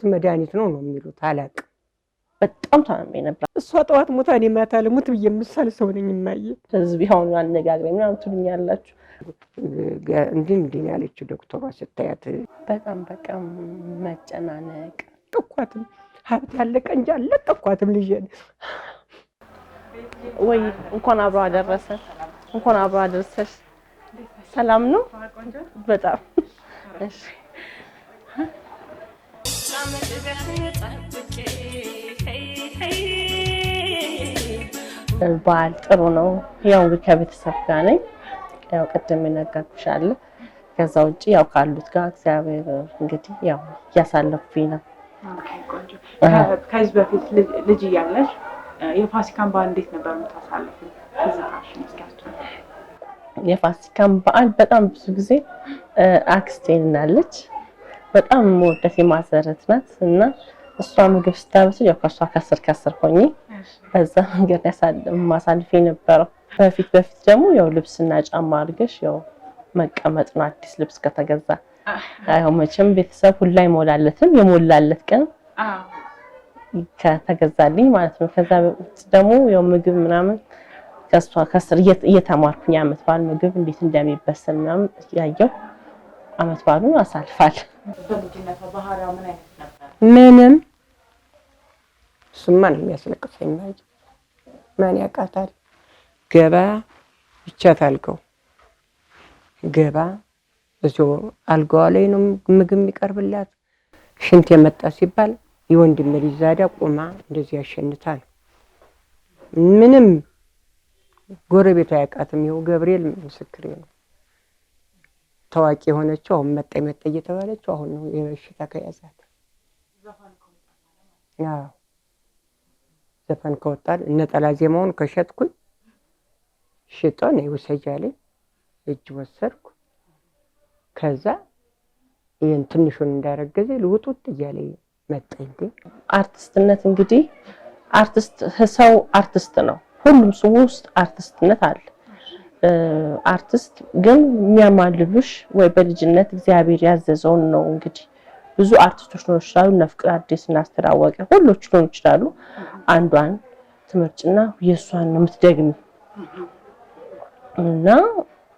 መድኃኒት ነው የሚሉት አላቅ በጣም ታመሜ ነበር። እሷ ጠዋት ሞታ እኔ ማታ ልሙት ብዬ የምሳል ሰው ነኝ። የማየ ህዝብ ይሁን አነጋግረኝ ምናምን ትሉኛላችሁ። እንዲህ ያለችው ዶክተሯ ስታያት በጣም መጨናነቅ ጠቋትም ሀብት ያለቀ እንጂ አለቀኳትም ልጅ ወይ እንኳን አብሮ አደረሰ እንኳን አብሮ አደረሰሽ። ሰላም ነው በጣም እሺ። በዓል ጥሩ ነው። ያው ከቤተሰብ ጋር ነኝ። ያው ቅድም ነገርኩሻለሁ። ከዛ ውጪ ያው ካሉት ጋር እግዚአብሔር እንግዲህ ያው ያሳለፉኝ ነው። ከዚህ በፊት ልጅ እያለሽ የፋሲካን በዓል እንዴት ነበር የምታሳልፊው? ትዝታሽን እስኪያስቱ። የፋሲካን በዓል በጣም ብዙ ጊዜ አክስቴ ናለች። በጣም የምወዳት የማዘረት ናት እና እሷ ምግብ ስታበስል ያው ከሷ ከስር ሆኜ በዛ መንገድ ማሳልፍ የነበረው። በፊት ደግሞ ያው ልብስና ጫማ አድርገሽ ያው መቀመጥ ነው። አዲስ ልብስ ከተገዛ ያው መቼም ቤተሰብ ሁላ ይሞላለትም የሞላለት ቀን ከተገዛልኝ ማለት ነው። ከዛ ደግሞ ያው ምግብ ምናምን ከሷ ከስር እየተማርኩኝ ዓመት በዓል ምግብ እንዴት እንደሚበሰል ምናምን ያየው ዓመት በዓሉን አሳልፋል። በልጅነቷ ባህሪዋ ምን አይነት ነበር? ምንም እሱማ ነው የሚያስለቅሰኝ። ማን ያውቃታል? ገባ ይቻት አልገው ገባ እዚሁ አልጋዋ ላይ ነው ምግብ የሚቀርብላት። ሽንት የመጣ ሲባል የወንድም ልጅ ዛዳ ቆማ እንደዚህ ያሸንታ ነው። ምንም ጎረቤት አያውቃትም። ይኸው ገብርኤል ምስክሬ ነው። ታዋቂ የሆነችው አሁን መጣ እየተባለችው አሁን ነው የበሽታ ከያዛት። አዎ ዘፈን ከወጣል ነጠላ ዜማውን ከሸጥኩኝ ሽጦን ይወሰጃለኝ እጅ ወሰርኩ። ከዛ ይሄን ትንሹን እንዳረገዘ ልውጡት እያለ መጣ። አርቲስትነት እንግዲህ ሰው አርቲስት ነው። ሁሉም ሰው ውስጥ አርቲስትነት አለ። አርቲስት ግን የሚያማልሉሽ ወይ በልጅነት እግዚአብሔር ያዘዘውን ነው። እንግዲህ ብዙ አርቲስቶች ነው ይችላሉ። ነፍቅር አዲስ እናስተራወቀ ሁሉም ሊሆኑ ይችላሉ። አንዷን ትምህርትና የሷን የምትደግሚ እና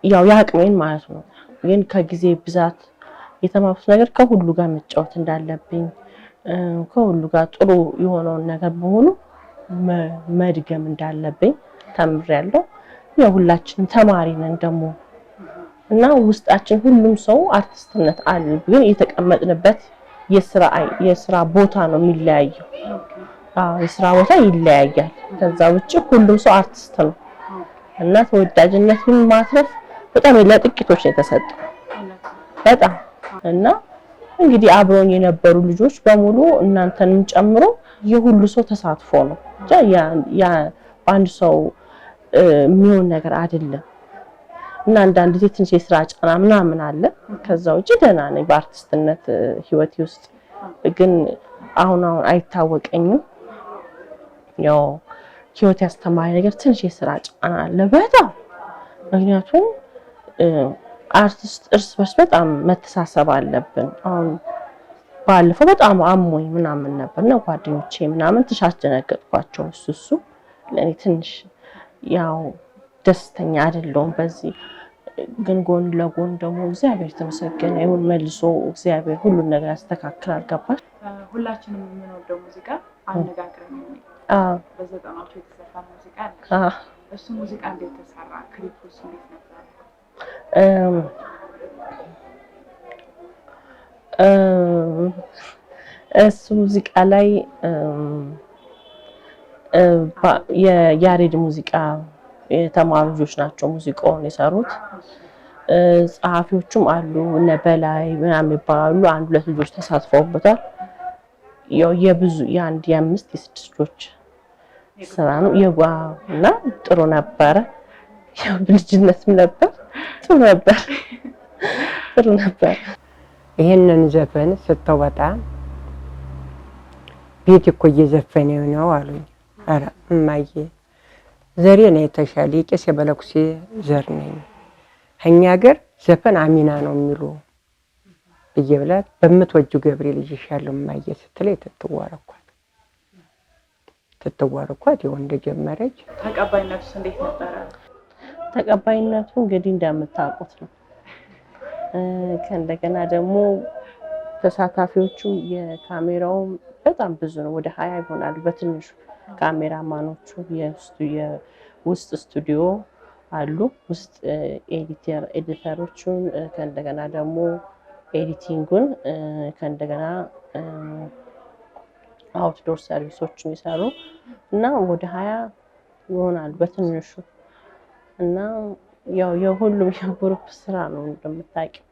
ያው ያቅሜን ማለት ነው። ግን ከጊዜ ብዛት የተማሩት ነገር ከሁሉ ጋር መጫወት እንዳለብኝ ከሁሉ ጋር ጥሩ የሆነውን ነገር በሙሉ መድገም እንዳለብኝ ተምሬያለሁ። ያው ሁላችንም ተማሪ ነን ደግሞ እና ውስጣችን ሁሉም ሰው አርቲስትነት አለ። ግን የተቀመጥንበት የስራ ቦታ ነው የሚለያየው። የስራ ቦታ ይለያያል። ከዛ ውጪ ሁሉም ሰው አርቲስት ነው እና ተወዳጅነትን ማትረፍ በጣም ለጥቂቶች ነው የተሰጠው በጣም እና እንግዲህ አብሮኝ የነበሩ ልጆች በሙሉ እናንተንም ጨምሮ የሁሉ ሰው ተሳትፎ ነው። ያ አንድ ሰው የሚሆን ነገር አይደለም እና አንዳንድ ጊዜ ትንሽ የስራ ጫና ምናምን አለ። ከዛ ውጪ ደህና ነኝ በአርቲስትነት ህይወቴ ውስጥ። ግን አሁን አይታወቀኝም። ያው ህይወት ያስተማሪ ነገር ትንሽ የስራ ጫና አለ በጣም። ምክንያቱም አርቲስት እርስ በርስ በጣም መተሳሰብ አለብን። አሁን ባለፈው በጣም አሞኝ ምናምን ነበርና ጓደኞቼ ምናምን ተሻሽነገጥኳቸው። እሱ ለኔ ትንሽ ያው ደስተኛ አይደለሁም በዚህ። ግን ጎን ለጎን ደግሞ እግዚአብሔር ተመሰገነ ይሁን መልሶ እግዚአብሔር ሁሉን ነገር ያስተካክላል። ገባሽ? ሁላችንም የምንወደው ሙዚቃ አነጋግረን በዘጠናዎቹ የተሰራ ሙዚቃ አለ። እሱ ሙዚቃ እንዴት ተሰራ? ክሊፑስ እንዴት ነበር? እሱ ሙዚቃ ላይ የያሬድ ሙዚቃ የተማሩ ልጆች ናቸው ሙዚቃውን የሰሩት። ጸሐፊዎቹም አሉ እነ በላይ ምናምን ይባላሉ። አንድ ሁለት ልጆች ተሳትፈውበታል። የብዙ የአንድ የአምስት የስድስት ልጆች ስራ ነው። እና ጥሩ ነበረ። ያው ልጅነትም ነበር ጥሩ ነበር። ይሄንን ዘፈን ስተወጣ ቤት እኮ እየዘፈነ ነው አሉኝ። ኧረ እማዬ ዘሬ ነው የተሻለ የቄስ የበለኩሴ ዘር ነኝ። እኛ ሀገር ዘፈን አሚና ነው የሚሉ እየብላት በምትወጁ ገብርኤል ይዤሻለሁ እማዬ ስትለኝ ትትዋረኳት ይኸው እንደጀመረች። ተቀባይነቱስ እንዴት ነበረ? ተቀባይነቱ እንግዲህ እንደምታውቁት ነው። ከእንደገና ደግሞ ተሳታፊዎቹ የካሜራው በጣም ብዙ ነው። ወደ 20 ይሆናሉ በትንሹ ካሜራማኖቹ። የውስጥ ስቱዲዮ አሉ፣ ውስጥ ኤዲተሮቹን፣ ከእንደገና ደግሞ ኤዲቲንጉን፣ ከእንደገና አውትዶር ሰርቪሶችን ይሰሩ እና ወደ 20 ይሆናሉ በትንሹ። እና ያው የሁሉም የግሩፕ ስራ ነው እንደምታውቂው።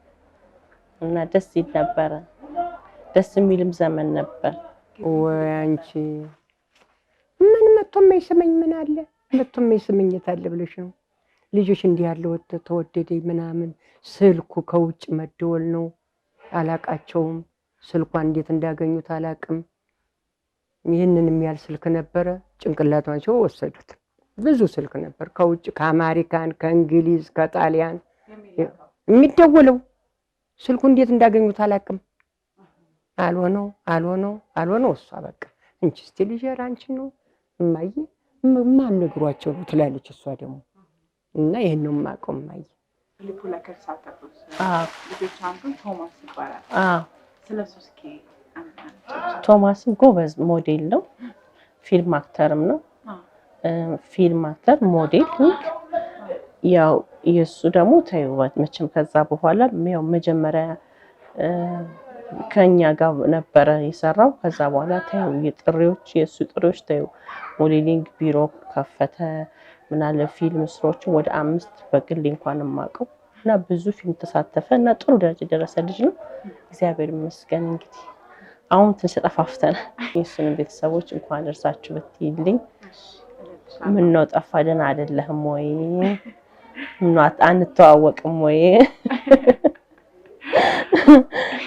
እና ደስ ይል ነበረ። ደስ የሚልም ዘመን ነበር። ወይ አንቺ ምን መጥቶ የማይስመኝ ምን አለ? መጥቶ የማይስመኝ የት አለ ብለሽ ነው? ልጆች እንዲህ ያለ ተወደደ ምናምን። ስልኩ ከውጭ መደወል ነው። አላቃቸውም። ስልኳን እንዴት እንዳገኙት አላቅም። ይህንን የሚያል ስልክ ነበረ። ጭንቅላቷቸው ወሰዱት። ብዙ ስልክ ነበር ከውጭ ከአሜሪካን፣ ከእንግሊዝ፣ ከጣሊያን የሚደወለው። ስልኩ እንዴት እንዳገኙት አላቅም። አልሆነው እሷ በቃ እንቺ እስቲ ልጅ አንቺ ነው እማዬ ማን ነግሯቸው ነው ትላለች እሷ ደግሞ። እና ይሄን ነው የማውቀው እማዬ። ክሊፑ ላይ ከተሳተፉት ልጆች አንዱ ቶማስ ይባላል። ስለሱ እስኪ ቶማስም ጎበዝ ሞዴል ነው፣ ፊልም አክተርም ነው። ፊልም አክተር ሞዴል። ያው የሱ ደግሞ ተይወት መቼም ከዛ በኋላ ያው መጀመሪያ ከኛ ጋር ነበረ የሰራው። ከዛ በኋላ ተይው የጥሪዎች የሱ ጥሪዎች ተይው ሞዴሊንግ ቢሮ ከፈተ። ምናለ ፊልም ስራዎችን ወደ 5 በግል እንኳን የማውቀው እና ብዙ ፊልም ተሳተፈ እና ጥሩ ደረጃ የደረሰ ልጅ ነው። እግዚአብሔር ይመስገን። እንግዲህ አሁን ትንሽ ተጠፋፍተን የሱን ቤተሰቦች እንኳን እርሳችሁ ብትይልኝ ምን ነው ጠፋ ደህና አይደለህም ወይ ምን አንተዋወቅም ወይ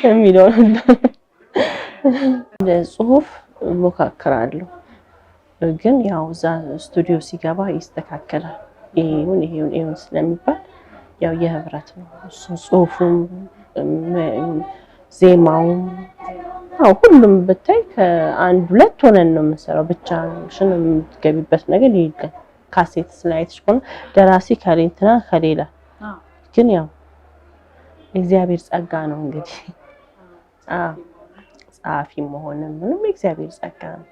የሚለው ጽሁፍ ሞካከራለሁ። ግን ያው እዛ ስቱዲዮ ሲገባ ይስተካከላል። ይሄውን ስለሚባል ያው የህብረት ነው እሱ ጽሁፉም ዜማውም ሁሉም ብታይ ከአንድ ሁለት ሆነን ነው የምንሰራው። ብቻሽን የምትገቢበት ነገር የለም። ካሴት ስላይትሽ ሆነ ደራሲ ከሌንትና ከሌላ ግን ያው እግዚአብሔር ጸጋ ነው እንግዲህ። ጸሐፊ መሆንም ምንም እግዚአብሔር ጸጋ ነው።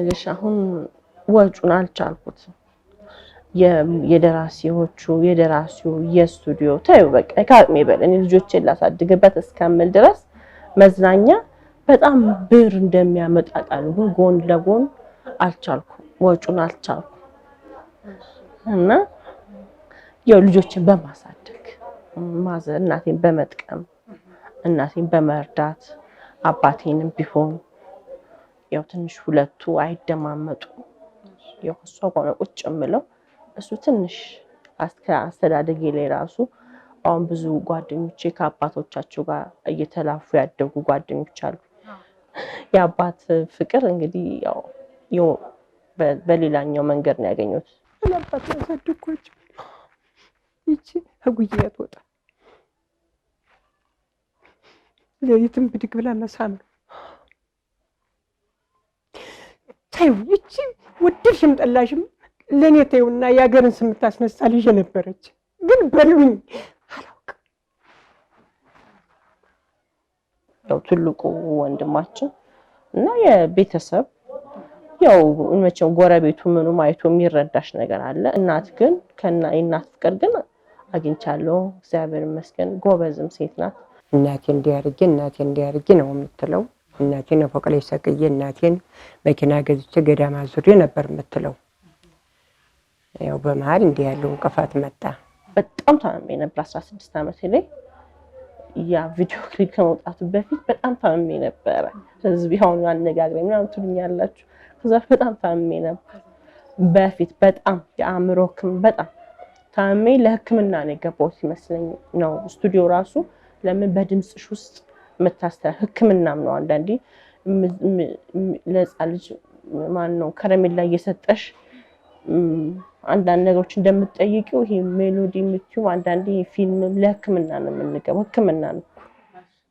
ልጅ አሁን ወጩን አልቻልኩትም። የደራሲው የስቱዲዮ ታዩ በቃ ከአቅሜ በላይ ልጆቼን ላሳድግበት እስከምል ድረስ መዝናኛ በጣም ብር እንደሚያመጣ ቃል ግን ጎን ለጎን አልቻልኩም፣ ወጩን አልቻልኩም። እና ያው ልጆችን በማሳደግ እናቴን በመጥቀም እናቴን በመርዳት አባቴንም ቢሆን ያው ትንሽ ሁለቱ አይደማመጡ። ያው እሷ ቆነ ቁጭ የምለው እሱ ትንሽ አስተዳደጌ ላይ ራሱ አሁን ብዙ ጓደኞቼ ከአባቶቻቸው ጋር እየተላፉ ያደጉ ጓደኞች አሉ። የአባት ፍቅር እንግዲህ ያው በሌላኛው መንገድ ነው ያገኙት። አባት ያሳደግኳቸው ይቺ ህጉዬ ወጣ ለይትም ብድግ ብላ መሳም ነው። ታዩ ይቺ ወደድሽም ጠላሽም ለኔ ታዩና የሀገርን ስም ታስነሳ ልጅ ነበረች። ግን በሉኝ አላውቅም። ያው ትልቁ ወንድማችን እና የቤተሰብ ያው መቼም ጎረቤቱ ምኑም አይቶ የሚረዳሽ ነገር አለ። እናት ግን የእናት ፍቅር ግን አግኝቻለሁ። እግዚአብሔር ይመስገን። ጎበዝም ሴት ናት። እናቴ እንዲያርጊ ነው የምትለው። እናቴን ፎቅ ላይ ሰቅዬ እናቴን መኪና ገዝቼ ገዳማ ዙሬ ነበር የምትለው። ያው በመሀል እንዲህ ያለው እንቅፋት መጣ። በጣም ታምሜ ነበር 16 ዓመት ላይ ያ ቪዲዮ ክሊፕ ከመውጣቱ በፊት በጣም ታምሜ ነበር። ህዝብ ያውን አነጋግረኝ ምናምን ትሉኛላችሁ። ከዛ በጣም ታምሜ ነበር በፊት በጣም የአእምሮ በጣም ታምሜ ለሕክምና ነው የገባሁት ይመስለኝ ነው ስቱዲዮ ራሱ። ለምን በድምጽሽ ውስጥ መታስተር ሕክምናም ነው አንዳንዴ ለሕፃን ልጅ ማን ነው ከረሜላ እየሰጠሽ አንዳንድ ነገሮች እንደምትጠይቂው ይሄ ሜሎዲ የምትይው አንዳንዴ ፊልም ለሕክምና ነው የምንገባው። ሕክምና ነው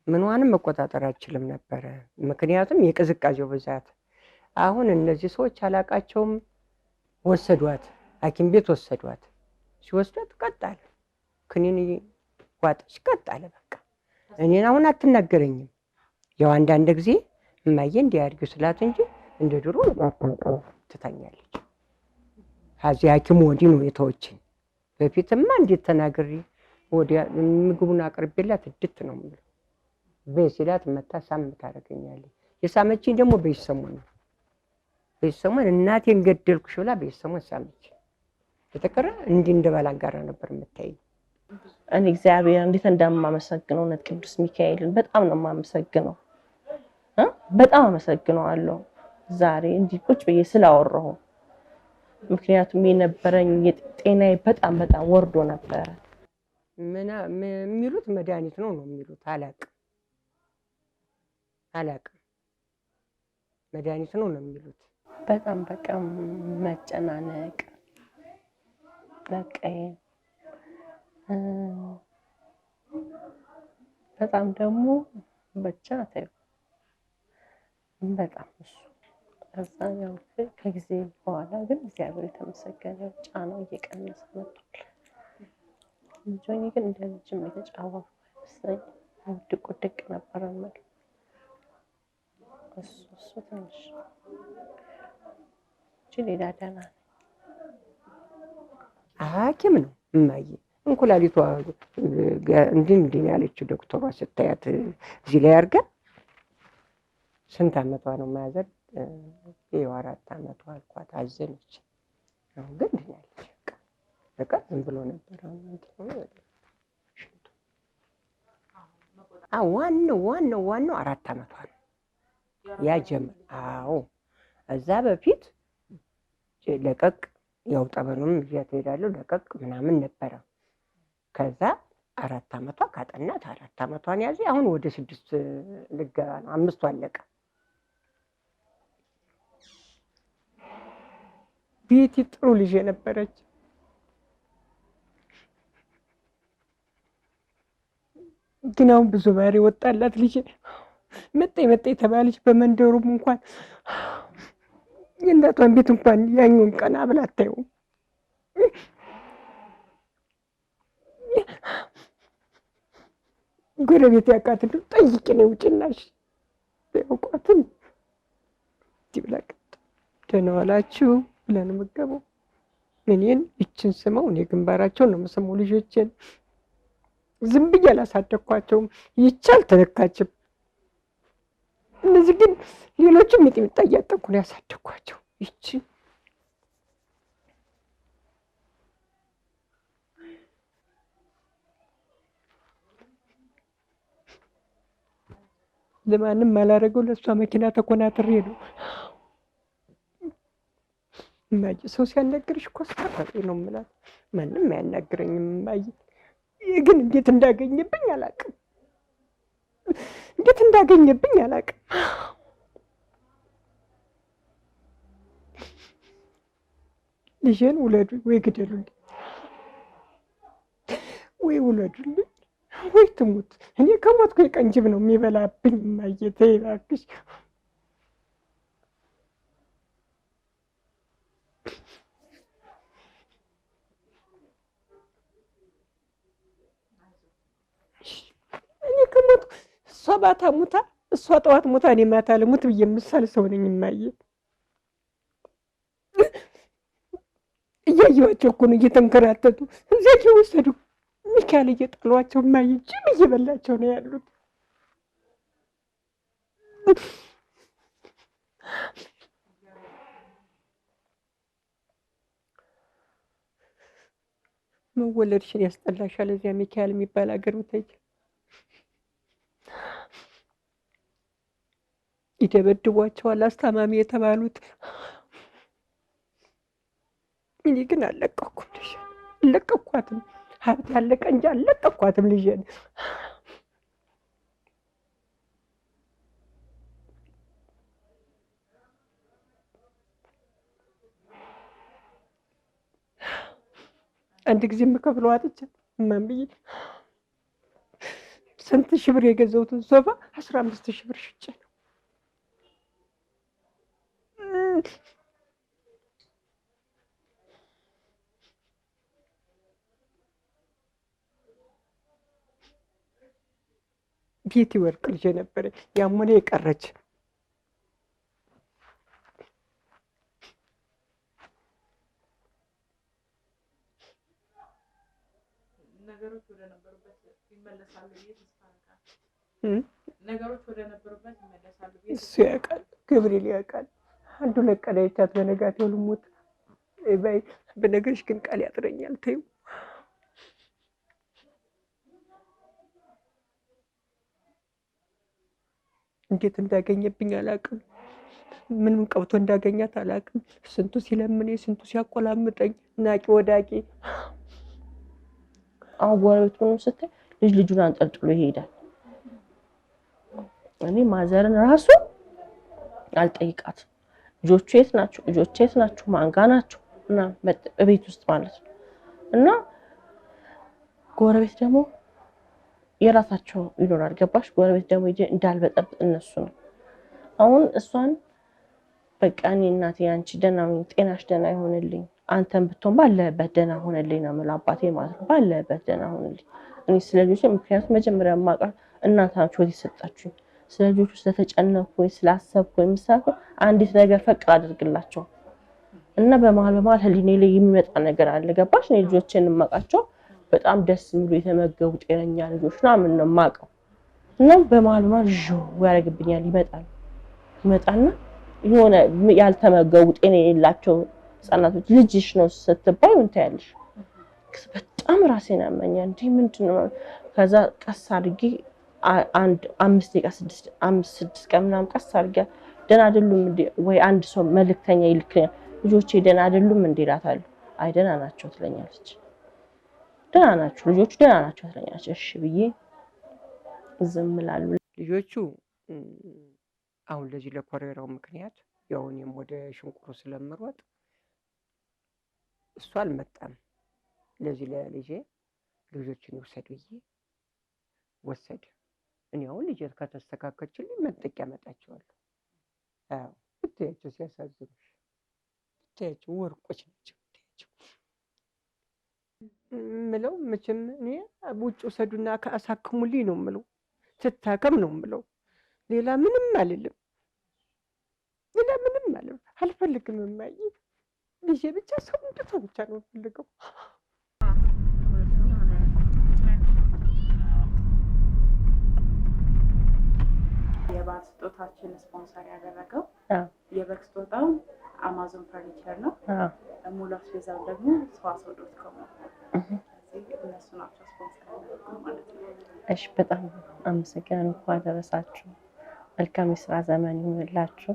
ምንዋንም መቆጣጠር አልችልም ነበረ፣ ምክንያቱም የቅዝቃዜው ብዛት። አሁን እነዚህ ሰዎች አላቃቸውም፣ ወሰዷት፣ ሐኪም ቤት ወሰዷት። ሲወስዷት ቀጣለ፣ ክኒን ዋጠች፣ ቀጣለ። በቃ እኔን አሁን አትናገረኝም። ያው አንዳንድ ጊዜ እማዬ እንዲያድርጊው ስላት እንጂ እንደ ድሮ ትተኛለች። ከዚህ ሐኪም ወዲህ ነው የተወችኝ። በፊትማ እንዴት ተናግሬ ወዲያ ምግቡን አቅርቤላት እድት ነው የምለው። በይ ሲላት መታ ሳም ታደርገኛለች። የሳመችኝ ደግሞ በይሰሞን ነው። በይሰሞን እናቴን ገደልኩሽ ብላ በይሰሞን ሳመች። የተቀረ እንዲህ እንደ ባላንጋራ ነበር የምታየኝ። እኔ እግዚአብሔር እንዴት እንደማመሰግነው እውነት ቅዱስ ሚካኤልን በጣም ነው የማመሰግነው። በጣም አመሰግነዋለሁ ዛሬ እንዲህ ቁጭ ብዬ ስላወራሁ። ምክንያቱም የነበረኝ ጤናዬ በጣም ወርዶ ነበረ። የሚሉት መድኃኒት ነው የሚሉት። አላቅም መድኃኒት ነው የሚሉት። በጣም መጨናነቅ በጣም ደግሞ ብቻ ተይው በጣም እሱ ከዛ ያው ከጊዜ በኋላ ግን እግዚአብሔር የተመሰገነ ጫናው እየቀነሰ መጥቷል። ልጆኝ ግን እንደ ልጅም የተጫወቱ አይመስለኝም። ድቅ ነበረ ማለት እሱ ትንሽ ሌላ ደህና ነኝ። ሐኪም ነው እማዬ እንኩላሊቷ እንዲህ ያለችው ዶክተሯ ስታያት እዚህ ላይ አድርጋ ስንት ዓመቷ ነው ማዘር? ይኸው 4 ዓመቷ አልኳት። አዘነች። አሁን ግን ድናለች። በቃ ዝም ብሎ ነበር። ዋናው 4 ዓመቷ ነው ያ ጀመር። አዎ እዛ በፊት ለቀቅ ያው ጠበኑም ይዣት እሄዳለሁ ለቀቅ ምናምን ነበረ። ከዛ 4 ዓመቷ ካጠናት 4 ዓመቷን ያዘ። አሁን ወደ 6 ልገባ ነው። 5ቱ አለቀ። ቤቲ ጥሩ ልጅ የነበረች ግን አሁን ብዙ ባህሪ ወጣላት ልጅ መጣ የተባለች በመንደሩም እንኳን የእናቷን ቤት እንኳን ያኛውን ቀና ብላ አታየውም። ጎረቤት ያውቃት እንደው ጠይቂ ነው ውጭናሽ ያውቋትም ይብላቅ ደህና ዋላችሁ ብለን የምገባው እኔን ይችን ስመው እኔ ግንባራቸውን ነው የምስመው። ልጆችን ዝም ብዬ አላሳደግኳቸውም። ይቺ አልተነካችም። እነዚህ ግን ሌሎችም ሚጥሚጣ እያጠቁ ነው ያሳደግኳቸው። ይቺ ለማንም አላደረገው ለእሷ መኪና ተኮናትሬ ነው። እማዬ ሰው ሲያናግርሽ እኮ አስፈራሪ ነው የምላት። ማንም አያናግረኝም እማዬ። ግን እንዴት እንዳገኘብኝ አላውቅም። ልጄን ውለዱ ወይ ግደሉልኝ፣ ወይ ውለዱልኝ ወይ ትሙት። እኔ ከሞትኩ የቀን ጅብ ነው የሚበላብኝ። እማዬ ተይ እባክሽ። እኔ ከሞትኩ እሷ ማታ ሙታ እሷ ጠዋት ሙታ እኔ ማታ ልሙት ብዬ የምሳል ሰው ነኝ እማዬ። እያየኋቸው እኮ ነው እየተንከራተቱ እዚያ እየወሰዱ ሚካኤል እየጣሏቸው እማዬ ጅብ እየበላቸው ነው ያሉት። መወለድሽን ያስጠላሻል። እዚያ ሚካኤል የሚባል ሀገር ብትሄጂ ይደበድቧቸዋል አስታማሚ የተባሉት። እኔ ግን አልለቀኩም ልጄን፣ አልለቀኳትም። ሀብት ያለቀ እንጂ አልለቀኳትም ልጄን። አንድ ጊዜ የምከፍለው አጥቼ እማን ብዬ ስንት ሺህ ብር የገዛሁትን ሶፋ 15 ሺህ ብር ሽጬ ነው። ቤት ይወርቅ ልጅ ነበረ ያሞኔ የቀረች ነገሮች ወደ ነበሩበት ይመለሳሉ ተስፋ ነገሮች ወደ ነበሩበት ይመለሳሉ። እሱ ያውቃል፣ ገብርኤል ያውቃል። አንዱ ለቀዳ ይቻት በነጋታው ልሞት ባይ በነገርሽ ግን ቃል ያጥረኛል። ተይው እንዴት እንዳገኘብኝ አላውቅም። ምንም ቀብቶ እንዳገኛት አላውቅም። ስንቱ ሲለምኔ ስንቱ ሲያቆላምጠኝ ናቂ ወዳቂ። አሁን ጎረቤቱን ስታይ ልጁን አንጠልጥሎ ይሄዳል። እኔ ማዘርን ራሱ አልጠይቃት ልጆቹ የት ናቸው? ልጆቹ የት ናቸው? ማንጋ ናቸው? እና በቤት ውስጥ ማለት ነው። እና ጎረቤት ደግሞ የራሳቸው ይኖራል። ገባሽ? ጎረቤት ደግሞ እንዳልበጠብጥ እነሱ ነው። አሁን እሷን በቃ እኔ እናቴ አንቺ ደህና ሁኚ፣ ጤናሽ ደህና ይሆንልኝ፣ አንተም ብትሆን ባለህበት ደህና ሆነልኝ ነው የምለው። አባቴ ማለት ነው ባለህበት ደህና ሆነልኝ። እኔ ስለ ልጆቼ ምክንያቱም መጀመሪያ የማውቃት እናታችሁ ወዲህ ሰጣችሁኝ። ስለ ልጆቹ ስለተጨነኩ ወይ ስላሰብኩ ወይ ምሳሌ አንዲት ነገር ፈቅር አድርግላቸው እና በመሀል ህሊኔ ላይ የሚመጣ ነገር አለ። ገባሽ? እኔ ልጆቼን የማውቃቸው በጣም ደስ የሚሉ የተመገቡ ጤነኛ ልጆች ምናምን ነው የማውቀው። እና በመሀል ያደርግብኛል። ይመጣና የሆነ ያልተመገቡ ጤና የሌላቸው ህጻናቶች ልጅሽ ነው ስትባይ ምን ታያለሽ? በጣም ራሴን ያመኛል። እንዴ ምንድነው? ከዛ ቀስ አድርጌ አንድ 5-6 ቀን ምናምን ቀስ አድርጌ ደህና አይደሉም እንዴ ወይ አንድ ሰው መልእክተኛ ይልክልኛል። ልጆቼ ደህና አይደሉም እንዴ እላታለሁ። አይ ደህና ናቸው ትለኛለች። ደህና ናቸው ልጆቹ ደህና ናቸው ትለኛለች። እሺ ብዬ ዝም እላለሁ። ልጆቹ አሁን ለዚህ ለኮሬራው ምክንያት ያው እኔም ወደ ሽንቁሩ ስለምሮጥ እሱ አልመጣም። ለዚህ ለልጄ ልጆችን ይውሰድ ብዬ ወሰደ። እኔ አሁን ልጄ ከተስተካከለችልኝ መንጠቂያ አመጣቸዋለሁ። አዎ ብታያቸው ሲያሳዝኑሽ፣ ብታያቸው ወርቆች ናቸው። ብታያቸው ምለው መቼም እኔ ውጭ ውሰዱና አሳክሙልኝ ነው ምለው። ትታከም ነው ምለው። ሌላ ምንም አልልም። ሌላ ምንም አልልም። አልፈልግም። እማዬ ልጄ ብቻ ሰው እንድትሆን ብቻ ነው የምፈልገው። የበዓል ስጦታችን ስፖንሰር ያደረገው የበግ ስጦታው አማዞን ፈርኒቸር ነው። ሙሉ አስቤዛው ደግሞ ሰዋሰው.com ነው። እነሱ ናቸው ስፖንሰር ያደረጉት ማለት ነው። እሺ በጣም አመሰግናለሁ። እንኳን አደረሳችሁ። መልካም የስራ ዘመን ይሁንላችሁ።